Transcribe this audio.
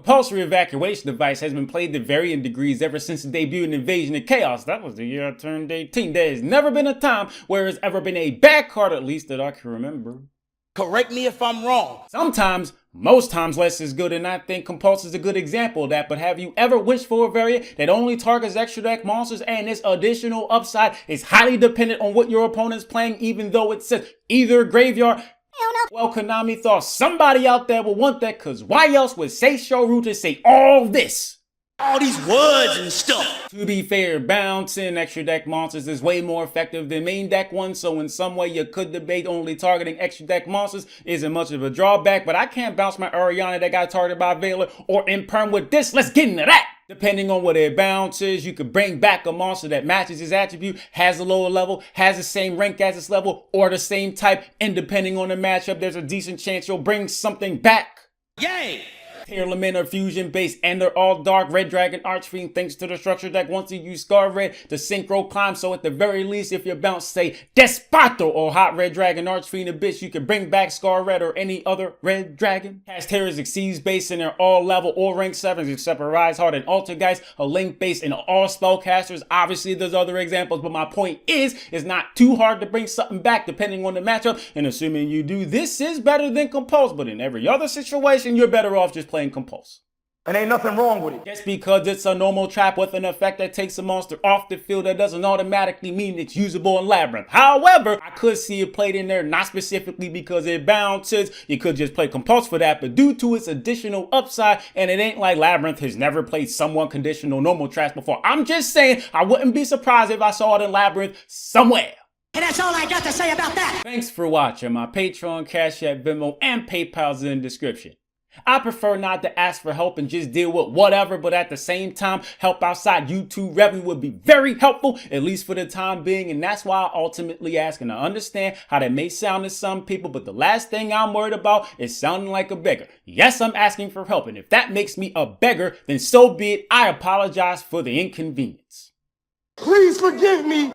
Compulsory evacuation device has been played to varying degrees ever since the debut in Invasion of Chaos. That was the year I turned 18. There has never been a time where there's ever been a bad card, at least that I can remember. Correct me if I'm wrong. Sometimes, most times less is good, and I think Compulse is a good example of that. But have you ever wished for a variant that only targets extra deck monsters and this additional upside is highly dependent on what your opponent's playing, even though it says either graveyard? Well, Konami thought somebody out there would want that, cause why else would Seisho Ruta say all this? All these words and stuff. To be fair, bouncing extra deck monsters is way more effective than main deck ones, so in some way you could debate only targeting extra deck monsters isn't much of a drawback, but I can't bounce my Oriana that got targeted by Veiler or Imperm with this. Let's get into that! Depending on what it bounces, you could bring back a monster that matches his attribute, has a lower level, has the same rank as its level, or the same type, and depending on the matchup, there's a decent chance you'll bring something back. Yay! Element are fusion based and they're all dark. Red Dragon Archfiend thanks to the structure deck once you use Scar Red, the synchro climb, so at the very least if you bounce say Despato or Hot Red Dragon Archfiend Abyss, you can bring back Scar Red or any other Red Dragon. Cast Terrors Exceeds based and they're all level or rank 7s except for Rise Heart and Altergeist, a link based and all spellcasters. Obviously there's other examples, but my point is it's not too hard to bring something back depending on the matchup, and assuming you do, this is better than Compulse, but in every other situation you're better off just playing Compulse. And ain't nothing wrong with it. Just because it's a normal trap with an effect that takes a monster off the field, that doesn't automatically mean it's usable in Labyrinth. However, I could see it played in there, not specifically because it bounces. You could just play Compulse for that, but due to its additional upside, and it ain't like Labyrinth has never played somewhat conditional normal traps before. I'm just saying, I wouldn't be surprised if I saw it in Labyrinth somewhere. And that's all I got to say about that. Thanks for watching. My Patreon, Cashapp, Venmo, and PayPal's in the description. I prefer not to ask for help and just deal with whatever, but at the same time, help outside YouTube revenue would be very helpful, at least for the time being, and that's why I ultimately ask, and I understand how that may sound to some people, but the last thing I'm worried about is sounding like a beggar. Yes, I'm asking for help, and if that makes me a beggar, then so be it. I apologize for the inconvenience. Please forgive me.